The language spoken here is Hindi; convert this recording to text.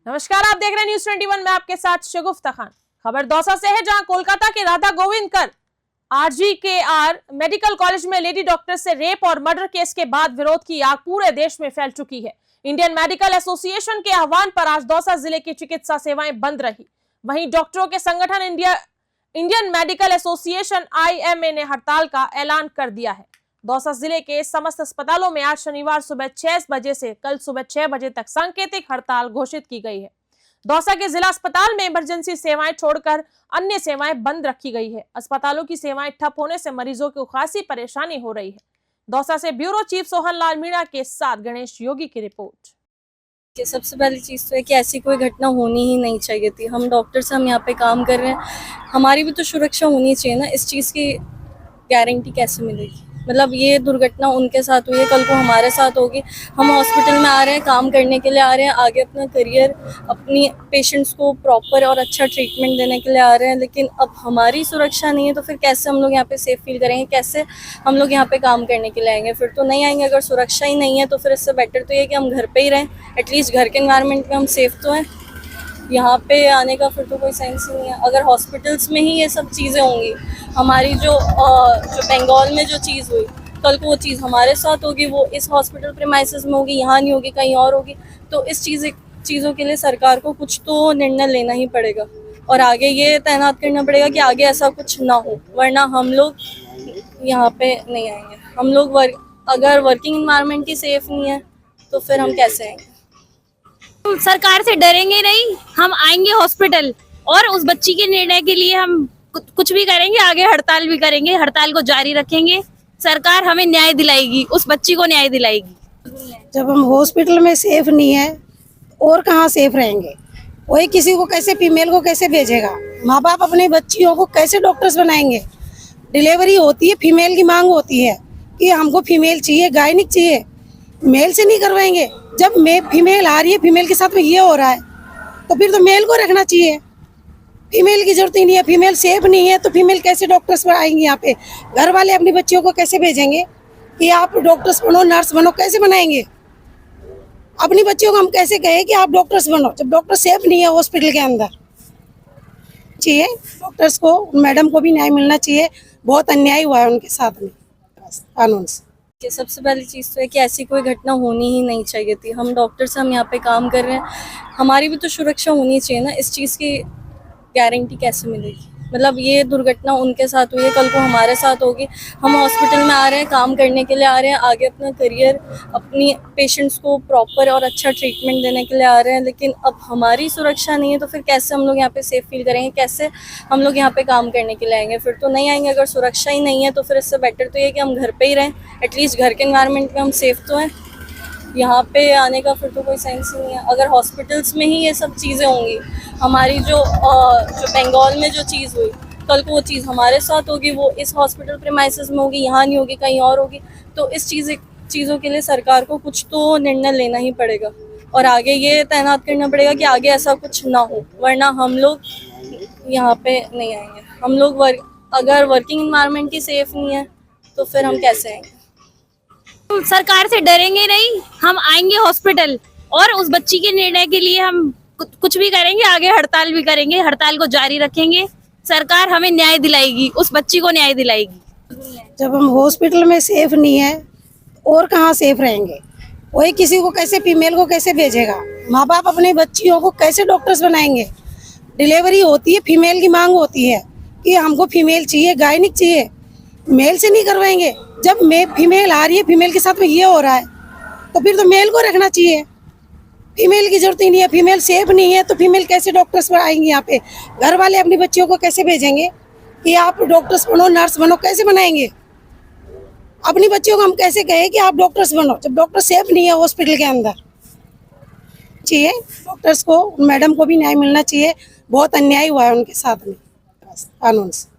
नमस्कार, आप देख रहे हैं न्यूज 21 में आपके साथ शगुफ्ता खान। खबर दौसा से है, जहां कोलकाता के राधा गोविंद कर RGKR मेडिकल कॉलेज में लेडी डॉक्टर से रेप और मर्डर केस के बाद विरोध की आग पूरे देश में फैल चुकी है। इंडियन मेडिकल एसोसिएशन के आह्वान पर आज दौसा जिले की चिकित्सा सेवाएं बंद रही। वहीं डॉक्टरों के संगठन इंडियन मेडिकल एसोसिएशन IMA ने हड़ताल का ऐलान कर दिया है। दौसा जिले के समस्त अस्पतालों में आज शनिवार सुबह 6 बजे से कल सुबह 6 बजे तक सांकेतिक हड़ताल घोषित की गई है। दौसा के जिला अस्पताल में इमरजेंसी सेवाएं छोड़कर अन्य सेवाएं बंद रखी गई है। अस्पतालों की सेवाएं ठप होने से मरीजों को खासी परेशानी हो रही है। दौसा से ब्यूरो चीफ सोहन लाल मीणा के साथ गणेश योगी की रिपोर्ट। सबसे पहली चीज़ तो है कि ऐसी कोई घटना होनी ही नहीं चाहिए थी। हम डॉक्टर्स हम यहाँ पे काम कर रहे हैं, हमारी भी तो सुरक्षा होनी चाहिए ना। इस चीज़ की गारंटी कैसे मिलेगी? मतलब ये दुर्घटना उनके साथ हुई है, कल को हमारे साथ होगी। हम हॉस्पिटल में आ रहे हैं, काम करने के लिए आ रहे हैं, आगे अपना करियर, अपनी पेशेंट्स को प्रॉपर और अच्छा ट्रीटमेंट देने के लिए आ रहे हैं, लेकिन अब हमारी सुरक्षा नहीं है तो फिर कैसे हम लोग यहाँ पे सेफ फील करेंगे? कैसे हम लोग यहाँ पे काम करने के लिए आएंगे? फिर तो नहीं आएंगे। अगर सुरक्षा ही नहीं है तो फिर इससे बेटर तो ये कि हम घर पर ही रहें, एटलीस्ट घर के एनवायरनमेंट में हम सेफ तो हैं। यहाँ पे आने का फिर तो कोई सेंस ही नहीं है। अगर हॉस्पिटल्स में ही ये सब चीज़ें होंगी, हमारी जो बंगाल में जो चीज़ हुई, कल को वो चीज़ हमारे साथ होगी, वो इस हॉस्पिटल प्रीमाइसेस में होगी, यहाँ नहीं होगी, कहीं और होगी। तो इस चीज़ों के लिए सरकार को कुछ तो निर्णय लेना ही पड़ेगा और आगे ये तैनात करना पड़ेगा कि आगे ऐसा कुछ ना हो, वरना हम लोग यहाँ पे नहीं आएंगे। हम लोग अगर वर्किंग इन्वायरमेंट ही सेफ नहीं है तो फिर हम कैसे आएंगे? सरकार से डरेंगे नहीं, हम आएंगे हॉस्पिटल और उस बच्ची के निर्णय के लिए हम कुछ भी करेंगे, आगे हड़ताल भी करेंगे, हड़ताल को जारी रखेंगे। सरकार हमें न्याय दिलाएगी, उस बच्ची को न्याय दिलाएगी। जब हम हॉस्पिटल में सेफ नहीं है और कहाँ सेफ रहेंगे? वही किसी को कैसे, फीमेल को कैसे भेजेगा? माँ बाप अपने बच्चियों को कैसे डॉक्टर्स बनाएंगे? डिलीवरी होती है, फीमेल की मांग होती है कि हमको फीमेल चाहिए, गायनिक चाहिए, मेल से नहीं करवाएंगे। जब फीमेल आ रही है, फीमेल के साथ में ये हो रहा है तो फिर तो मेल को रखना चाहिए। फीमेल की जरूरत ही नहीं है, फीमेल सेफ नहीं है तो फीमेल कैसे डॉक्टर्स पर आएंगे? यहाँ पे घर वाले अपनी बच्चियों को कैसे भेजेंगे कि आप डॉक्टर्स बनो, नर्स बनो? कैसे बनाएंगे? अपनी बच्चियों को हम कैसे कहें कि आप डॉक्टर्स बनो जब डॉक्टर सेफ नहीं है हॉस्पिटल के अंदर? चाहिए डॉक्टर्स को, मैडम को भी न्याय मिलना चाहिए। बहुत अन्याय हुआ है उनके साथ में कानून से। सबसे पहली चीज़ तो है कि ऐसी कोई घटना होनी ही नहीं चाहिए थी। हम डॉक्टर्स हम यहाँ पे काम कर रहे हैं, हमारी भी तो सुरक्षा होनी चाहिए ना। इस चीज़ की गारंटी कैसे मिलेगी? मतलब ये दुर्घटना उनके साथ हुई है, कल को हमारे साथ होगी। हम हॉस्पिटल में आ रहे हैं, काम करने के लिए आ रहे हैं, आगे अपना करियर, अपनी पेशेंट्स को प्रॉपर और अच्छा ट्रीटमेंट देने के लिए आ रहे हैं, लेकिन अब हमारी सुरक्षा नहीं है तो फिर कैसे हम लोग यहाँ पे सेफ फील करेंगे? कैसे हम लोग यहाँ पे काम करने के लिए आएंगे? फिर तो नहीं आएंगे। अगर सुरक्षा ही नहीं है तो फिर इससे बेटर तो ये कि हम घर पर ही रहें, एटलीस्ट घर के एनवायरनमेंट में हम सेफ तो हैं। यहाँ पे आने का फिर तो कोई सेंस ही नहीं है। अगर हॉस्पिटल्स में ही ये सब चीज़ें होंगी, हमारी जो बंगाल में जो चीज़ हुई, कल को वो चीज़ हमारे साथ होगी, वो इस हॉस्पिटल प्रीमाइसेस में होगी, यहाँ नहीं होगी, कहीं और होगी। तो इस चीज़ों के लिए सरकार को कुछ तो निर्णय लेना ही पड़ेगा और आगे ये तैनात करना पड़ेगा कि आगे ऐसा कुछ ना हो, वरना हम लोग यहाँ पे नहीं आएंगे। हम लोग अगर वर्किंग इन्वायरमेंट ही सेफ नहीं है तो फिर हम कैसे आएंगे? सरकार से डरेंगे नहीं, हम आएंगे हॉस्पिटल और उस बच्ची के निर्णय के लिए हम कुछ भी करेंगे, आगे हड़ताल भी करेंगे, हड़ताल को जारी रखेंगे। सरकार हमें न्याय दिलाएगी, उस बच्ची को न्याय दिलाएगी। जब हम हॉस्पिटल में सेफ नहीं है और कहाँ सेफ रहेंगे? वही किसी को कैसे, फीमेल को कैसे भेजेगा? माँ बाप अपने बच्चियों को कैसे डॉक्टर्स बनाएंगे? डिलीवरी होती है, फीमेल की मांग होती है कि हमको फीमेल चाहिए, गायनिक चाहिए, मेल से नहीं करवाएंगे। जब फीमेल आ रही है, फीमेल के साथ में ये हो रहा है तो फिर तो मेल को रखना चाहिए। फीमेल की जरूरत ही नहीं है, फीमेल सेफ नहीं है तो फीमेल कैसे डॉक्टर्स पर आएंगे? यहाँ पे घर वाले अपनी बच्चियों को कैसे भेजेंगे कि आप डॉक्टर्स बनो, नर्स बनो? कैसे बनाएंगे? अपनी बच्चियों को हम कैसे कहें कि आप डॉक्टर्स बनो जब डॉक्टर सेफ नहीं है हॉस्पिटल के अंदर? चाहिए डॉक्टर्स को, मैडम को भी न्याय मिलना चाहिए। बहुत अन्याय हुआ है उनके साथ में कानून से।